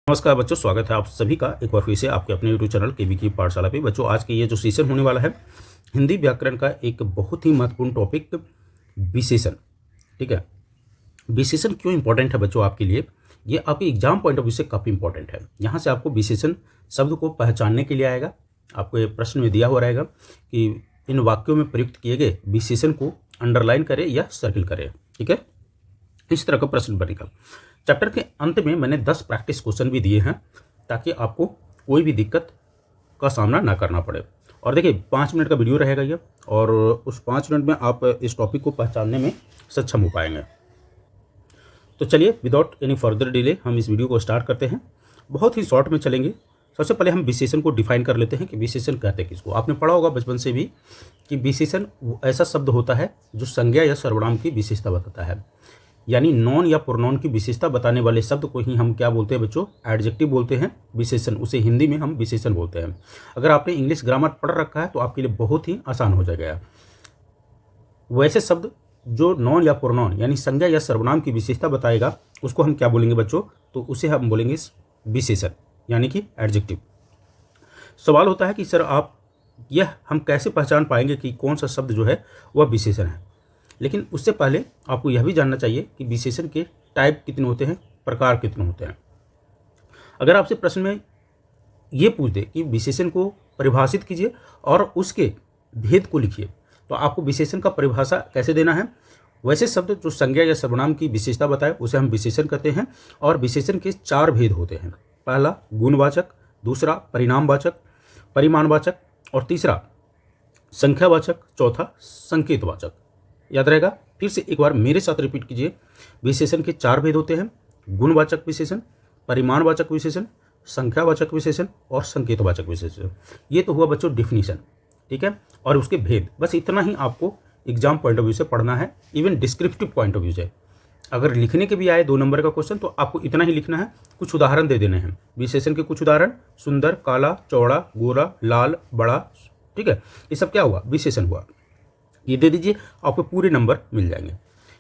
नमस्कार बच्चों, स्वागत है आप सभी का एक बार फिर से आपके अपने यूट्यूब चैनल केबी की पाठशाला पे। बच्चों, आज के ये जो सेशन होने वाला है हिंदी व्याकरण का एक बहुत ही महत्वपूर्ण टॉपिक विशेषण। ठीक है, विशेषण क्यों इंपॉर्टेंट है बच्चों आपके लिए? ये आपके एग्जाम पॉइंट ऑफ व्यू से काफ़ी इंपॉर्टेंट है। यहाँ से आपको विशेषण शब्द को पहचानने के लिए आएगा। आपको ये प्रश्न में दिया हुआ रहेगा कि इन वाक्यों में प्रयुक्त किए गए विशेषण को अंडरलाइन करें या सर्किल करें। ठीक है, इस तरह का प्रश्न बनेगा। चैप्टर के अंत में मैंने 10 प्रैक्टिस क्वेश्चन भी दिए हैं ताकि आपको कोई भी दिक्कत का सामना ना करना पड़े। और देखिए 5 मिनट का वीडियो रहेगा ये, और उस 5 मिनट में आप इस टॉपिक को पहचानने में सक्षम हो पाएंगे। तो चलिए विदाउट एनी फर्दर डिले हम इस वीडियो को स्टार्ट करते हैं। बहुत ही शॉर्ट में चलेंगे। सबसे पहले हम विशेषण को डिफाइन कर लेते हैं कि विशेषण कहते हैं किसको। आपने पढ़ा होगा बचपन से भी कि विशेषण ऐसा शब्द होता है जो संज्ञा या सर्वनाम की विशेषता बताता है। यानी नॉन या प्रोनाउन की विशेषता बताने वाले शब्द को ही हम क्या बोलते हैं बच्चों? एडजेक्टिव बोलते हैं, विशेषण। उसे हिंदी में हम विशेषण बोलते हैं। अगर आपने इंग्लिश ग्रामर पढ़ रखा है तो आपके लिए बहुत ही आसान हो जाएगा। वैसे शब्द जो नॉन या प्रोनाउन यानी संज्ञा या सर्वनाम की विशेषता बताएगा उसको हम क्या बोलेंगे बच्चों? तो उसे हम बोलेंगे विशेषण, यानी कि एडजेक्टिव। सवाल होता है कि सर आप यह हम कैसे पहचान पाएंगे कि कौन सा शब्द जो है वह विशेषण है? लेकिन उससे पहले आपको यह भी जानना चाहिए कि विशेषण के टाइप कितने होते हैं, प्रकार कितने होते हैं। अगर आपसे प्रश्न में ये पूछ दे कि विशेषण को परिभाषित कीजिए और उसके भेद को लिखिए, तो आपको विशेषण का परिभाषा कैसे देना है? वैसे शब्द जो संज्ञा या सर्वनाम की विशेषता बताए उसे हम विशेषण कहते हैं। और विशेषण के 4 भेद होते हैं। पहला गुणवाचक, दूसरा परिणामवाचक, परिमाणवाचक, और तीसरा संख्यावाचक, चौथा संकेतवाचक। याद रहेगा? फिर से एक बार मेरे साथ रिपीट कीजिए। विशेषण के 4 भेद होते हैं। गुणवाचक विशेषण, परिमाणवाचक विशेषण, संख्यावाचक विशेषण और संकेतवाचक विशेषण। ये तो हुआ बच्चों डिफिनीशन। ठीक है, और उसके भेद, बस इतना ही आपको एग्जाम पॉइंट ऑफ व्यू से पढ़ना है। Even descriptive point of view से अगर लिखने के भी आए 2 नंबर का क्वेश्चन तो आपको इतना ही लिखना है। कुछ उदाहरण दे देने हैं विशेषण के। कुछ उदाहरण: सुंदर, काला, चौड़ा, गोरा, लाल, बड़ा। ठीक है, ये सब क्या हुआ? विशेषण हुआ। ये दे दीजिए, आपको पूरे नंबर मिल जाएंगे।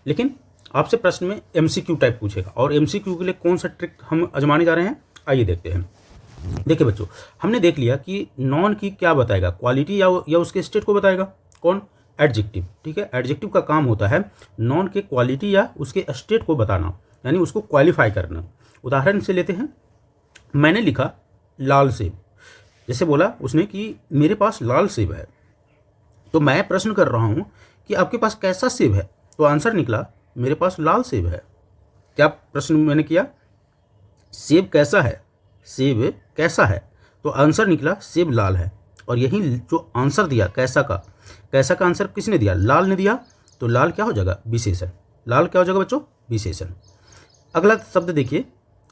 लेकिन आपसे प्रश्न में एमसीक्यू टाइप पूछेगा, और एमसीक्यू के लिए कौन सा ट्रिक हम आजमाने जा रहे हैं, आइए देखते हैं। देखिए बच्चों, हमने देख लिया कि नॉन की क्या बताएगा, क्वालिटी या उसके स्टेट को बताएगा। कौन? एडजेक्टिव। ठीक है, एडजेक्टिव का काम होता है नॉन के क्वालिटी या उसके स्टेट को बताना, यानी उसको क्वालिफाई करना। उदाहरण से लेते हैं, मैंने लिखा लाल सेब। जैसे बोला उसने कि मेरे पास लाल सेब है, तो मैं प्रश्न कर रहा हूं कि आपके पास कैसा सेब है? तो आंसर निकला मेरे पास लाल सेब है। क्या प्रश्न मैंने किया? सेब कैसा है? सेब कैसा है? तो आंसर निकला सेब लाल है। और यही जो आंसर दिया कैसा का आंसर किसने दिया? लाल ने दिया। तो लाल क्या हो जाएगा? विशेषण। लाल क्या हो जाएगा बच्चों? विशेषण। अगला शब्द देखिए,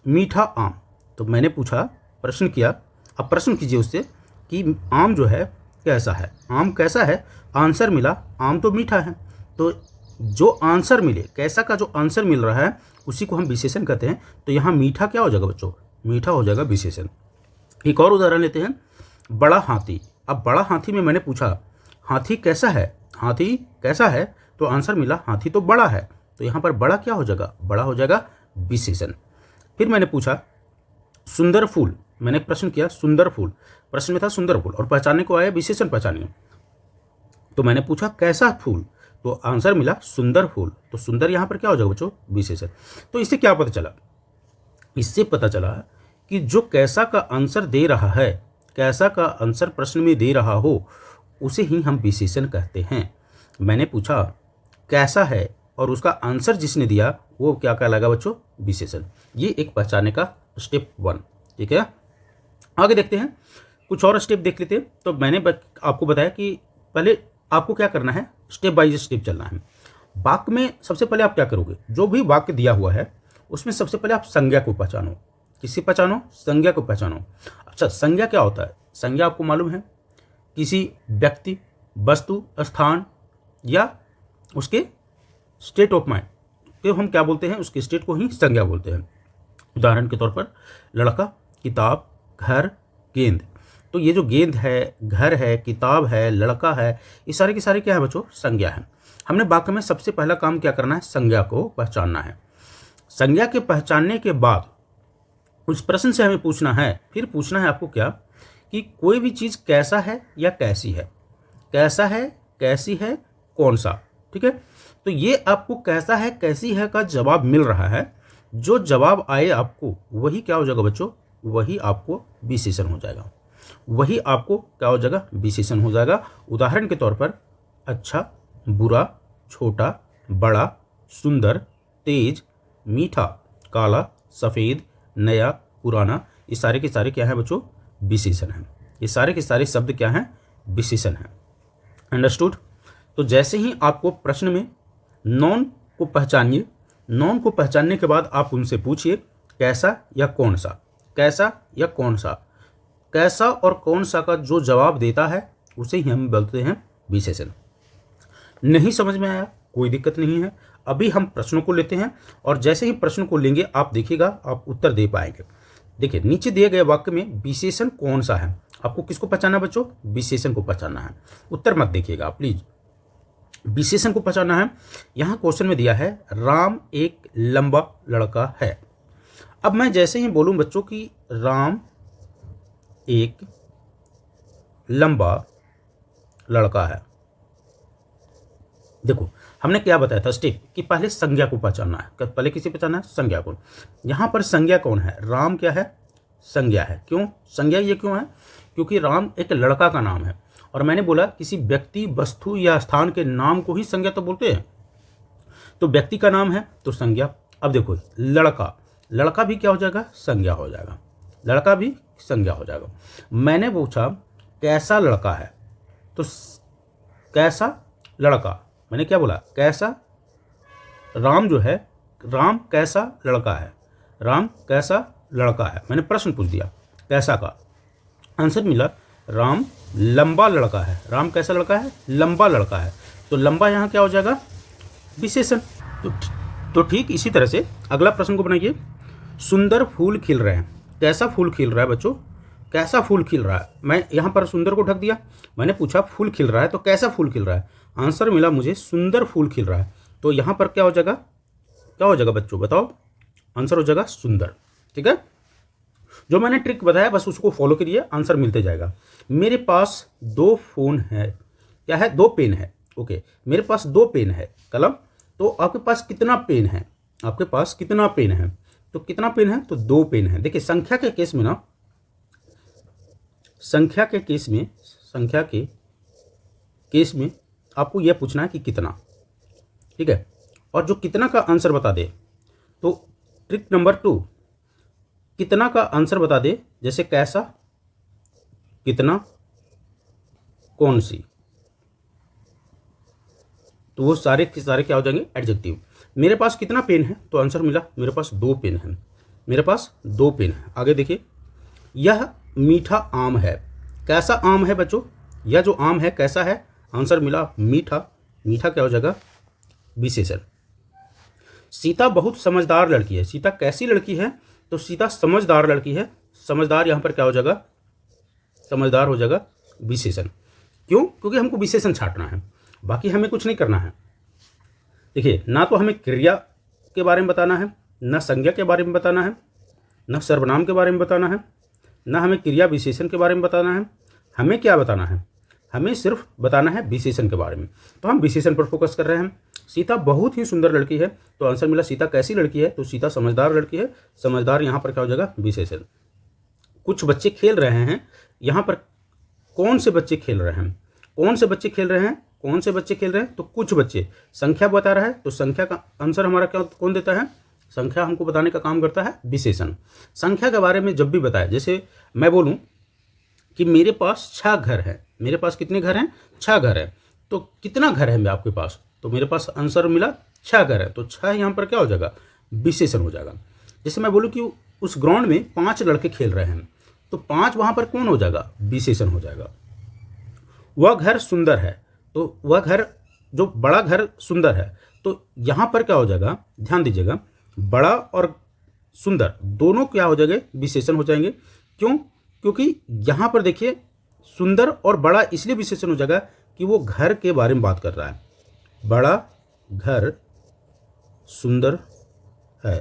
मीठा आम। तो मैंने पूछा, प्रश्न किया, अब प्रश्न कीजिए उससे कि आम जो है कैसा है? आम कैसा है? आंसर मिला आम तो मीठा है। तो जो आंसर मिले, कैसा का जो आंसर मिल रहा है उसी को हम विशेषण कहते हैं। तो यहाँ मीठा क्या हो जाएगा बच्चों? मीठा हो जाएगा विशेषण। एक और उदाहरण लेते हैं, बड़ा हाथी। अब बड़ा हाथी में मैंने पूछा हाथी कैसा है? हाथी कैसा है? तो आंसर मिला हाथी तो बड़ा है। तो यहाँ पर बड़ा क्या हो जाएगा? बड़ा हो जाएगा विशेषण। फिर मैंने पूछा सुंदर फूल। मैंने प्रश्न किया सुंदर फूल, प्रश्न में था सुंदर फूल, और पहचानने को आया विशेषण पहचानिए। तो मैंने पूछा कैसा फूल? तो आंसर मिला सुंदर फूल। तो सुंदर यहाँ पर क्या हो जाएगा बच्चों? विशेषण। तो इससे क्या पता चला? इससे पता चला कि जो कैसा का आंसर दे रहा है, कैसा का आंसर प्रश्न में दे रहा हो, उसे ही हम विशेषण कहते हैं। मैंने पूछा कैसा है और उसका आंसर जिसने दिया वो क्या कहलाएगा बच्चों? विशेषण। ये एक पहचानने का स्टेप 1। ठीक है, आगे देखते हैं, कुछ और स्टेप देख लेते हैं। तो मैंने आपको बताया कि पहले आपको क्या करना है, स्टेप बाय स्टेप चलना है। वाक्य में सबसे पहले आप क्या करोगे? जो भी वाक्य दिया हुआ है उसमें सबसे पहले आप संज्ञा को पहचानो। किससे पहचानो? संज्ञा को पहचानो। अच्छा, संज्ञा क्या होता है? संज्ञा आपको मालूम है, किसी व्यक्ति, वस्तु, स्थान या उसके स्टेट ऑफ माइंड तो हम क्या बोलते हैं? उसके स्टेट को ही संज्ञा बोलते हैं। उदाहरण के तौर पर लड़का, किताब, घर, गेंद। तो ये जो गेंद है, घर है, किताब है, लड़का है, ये सारे के सारे क्या है बच्चों? संज्ञा है। हमने वाक्य में सबसे पहला काम क्या करना है? संज्ञा को पहचानना है। संज्ञा के पहचानने के बाद उस प्रश्न से हमें पूछना है, फिर पूछना है आपको क्या, कि कोई भी चीज़ कैसा है या कैसी है, कैसा है, कैसी है, कौन सा। ठीक है, तो ये आपको कैसा है कैसी है का जवाब मिल रहा है। जो जवाब आए आपको वही क्या हो जाएगा बच्चों, वही आपको विशेषण हो जाएगा, वही आपको क्या हो जाएगा, विशेषण हो जाएगा। उदाहरण के तौर पर अच्छा, बुरा, छोटा, बड़ा, सुंदर, तेज, मीठा, काला, सफ़ेद, नया, पुराना, ये सारे के सारे क्या है बच्चों, विशेषण हैं। ये सारे के सारे शब्द क्या हैं, विशेषण हैं। अंडरस्टूड। तो जैसे ही आपको प्रश्न में नॉन को पहचानिए, नॉन को पहचानने के बाद आप उनसे पूछिए कैसा या कौन सा, कैसा या कौन सा। कैसा और कौन सा का जो जवाब देता है उसे ही हम बोलते हैं विशेषण। नहीं समझ में आया कोई दिक्कत नहीं है, अभी हम प्रश्नों को लेते हैं और जैसे ही प्रश्न को लेंगे आप देखिएगा आप उत्तर दे पाएंगे। देखिए नीचे दिए गए वाक्य में विशेषण कौन सा है, आपको किसको पहचानना है बच्चों, विशेषण को पहचानना है। उत्तर मत देखिएगा प्लीज, विशेषण को पहचानना है। यहाँ क्वेश्चन में दिया है राम एक लंबा लड़का है। अब मैं जैसे ही बोलूं बच्चों कि राम एक लंबा लड़का है, देखो हमने क्या बताया था स्टेप, कि पहले संज्ञा को पहचानना है। पहले किसे पहचानना है, संज्ञा को। यहाँ पर संज्ञा कौन है, राम क्या है, संज्ञा है। क्यों संज्ञा, ये क्यों है, क्योंकि राम एक लड़का का नाम है और मैंने बोला किसी व्यक्ति, वस्तु या स्थान के नाम को ही संज्ञा तो बोलते हैं, तो व्यक्ति का नाम है तो संज्ञा। अब देखो लड़का, लड़का भी क्या हो जाएगा, संज्ञा हो जाएगा, लड़का भी संज्ञा हो जाएगा। मैंने पूछा कैसा लड़का है, तो कैसा लड़का, मैंने क्या बोला, कैसा, राम जो है, राम कैसा लड़का है, राम कैसा लड़का है। मैंने प्रश्न पूछ दिया कैसा का, आंसर मिला राम लंबा लड़का है। राम कैसा लड़का है, लंबा लड़का है, तो लंबा यहाँ क्या हो जाएगा, विशेषण। तो ठीक इसी तरह से अगला प्रश्न को बनाइए। सुंदर फूल खिल रहे हैं, कैसा फूल खिल रहा है बच्चों, कैसा फूल खिल रहा है। मैं यहाँ पर सुंदर को ढक दिया, मैंने पूछा फूल खिल रहा है तो कैसा फूल खिल रहा है, आंसर मिला मुझे सुंदर फूल खिल रहा है। तो यहाँ पर क्या हो जाएगा, क्या हो जाएगा बच्चों बताओ, आंसर हो जाएगा सुंदर। ठीक है, जो मैंने ट्रिक बताया बस उसको फॉलो करिए, आंसर मिलते जाएगा। मेरे पास 2 फोन है, क्या है, 2 पेन है। ओके, मेरे पास 2 पेन है, कलम। तो आपके पास कितना पेन है, आपके पास कितना पेन है, तो कितना पेन है, तो 2 पेन है। देखिए संख्या के केस में ना, संख्या के केस में, संख्या के केस में आपको यह पूछना है कि कितना। ठीक है, और जो कितना का आंसर बता दे, तो ट्रिक नंबर 2, कितना का आंसर बता दे, जैसे कैसा, कितना, कौन सी, तो वो सारे के सारे क्या हो जाएंगे, एडजेक्टिव। मेरे पास कितना पेन है, तो आंसर मिला मेरे पास 2 पेन है, मेरे पास 2 पेन है। आगे देखिए, यह मीठा आम है, कैसा आम है बच्चों, यह जो आम है कैसा है, आंसर मिला मीठा, मीठा क्या हो जाएगा, विशेषण। सीता बहुत समझदार लड़की है, सीता कैसी लड़की है, तो सीता समझदार लड़की है, समझदार यहाँ पर क्या हो जाएगा, समझदार हो जाएगा विशेषण। क्यों, क्योंकि हमको विशेषण छांटना है, बाकी हमें कुछ नहीं करना है। देखिए ना तो हमें क्रिया के बारे में बताना है, ना संज्ञा के बारे में बताना है, ना सर्वनाम के बारे में बताना है, ना हमें क्रिया विशेषण के बारे में बताना है। हमें क्या बताना है, हमें सिर्फ बताना है विशेषण के बारे में। तो हम विशेषण पर फोकस कर रहे हैं। सीता बहुत ही सुंदर लड़की है, तो आंसर मिला सीता कैसी लड़की है, तो सीता समझदार लड़की है, समझदार यहाँ पर क्या हो जाएगा, विशेषण। कुछ बच्चे खेल रहे हैं, यहाँ पर कौन से बच्चे खेल रहे हैं, कौन से बच्चे खेल रहे हैं, कौन से बच्चे खेल रहे हैं, तो कुछ बच्चे। संख्या बता रहा है तो संख्या का आंसर हमारा क्या कौन देता है, संख्या हमको बताने का काम करता है विशेषण। संख्या के बारे में जब भी बताए, जैसे मैं बोलूं कि मेरे पास 6 घर हैं, मेरे पास कितने घर हैं, 6 घर हैं, तो कितना घर है आपके पास, तो मेरे पास आंसर मिला 6 घर है, तो 6 यहाँ पर क्या हो जाएगा, विशेषण हो जाएगा। जैसे मैं बोलूँ कि उस ग्राउंड में 5 लड़के खेल रहे हैं, तो 5 वहाँ पर कौन हो जाएगा, विशेषण हो जाएगा। वह घर सुंदर है, तो वह घर, जो बड़ा घर सुंदर है, तो यहाँ पर क्या हो जाएगा, ध्यान दीजिएगा, बड़ा और सुंदर दोनों क्या हो जाएंगे, विशेषण हो जाएंगे। क्यों, क्योंकि यहाँ पर देखिए सुंदर और बड़ा इसलिए विशेषण हो जाएगा कि वो घर के बारे में बात कर रहा है, बड़ा घर सुंदर है।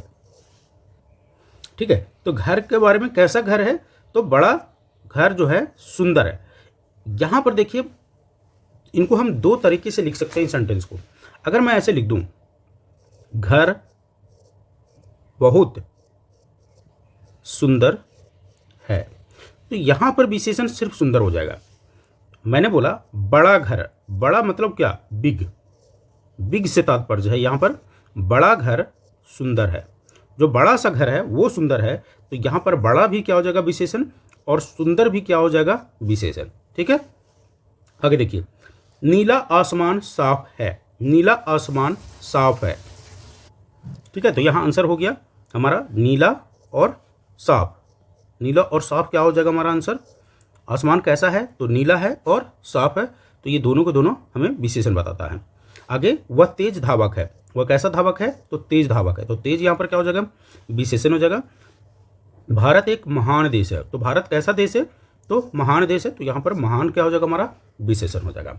ठीक है, तो घर के बारे में, कैसा घर है, तो बड़ा घर जो है सुंदर है। यहाँ पर देखिए, इनको हम दो तरीके से लिख सकते हैं इस सेंटेंस को। अगर मैं ऐसे लिख दूं, घर बहुत सुंदर है, तो यहां पर विशेषण सिर्फ सुंदर हो जाएगा। मैंने बोला बड़ा घर, बड़ा मतलब क्या, बिग, बिग से तात्पर्य है यहां पर बड़ा घर सुंदर है। जो बड़ा सा घर है वो सुंदर है, तो यहां पर बड़ा भी क्या हो जाएगा, विशेषण, और सुंदर भी क्या हो जाएगा, विशेषण। ठीक है, आगे देखिए, नीला आसमान साफ है, नीला आसमान साफ है। ठीक है, तो यहां आंसर हो गया हमारा नीला और साफ। नीला और साफ क्या हो जाएगा हमारा आंसर। आसमान कैसा है, तो नीला है और साफ है, तो ये दोनों के दोनों हमें विशेषण बताता है। आगे, वह तेज धावक है, वह कैसा धावक है, तो तेज धावक है, तो तेज यहाँ पर क्या हो जाएगा, विशेषण हो जाएगा। भारत एक महान देश है, तो भारत कैसा देश है, तो महान देश है, तो यहाँ पर महान क्या हो जाएगा हमारा, विशेषण हो जाएगा।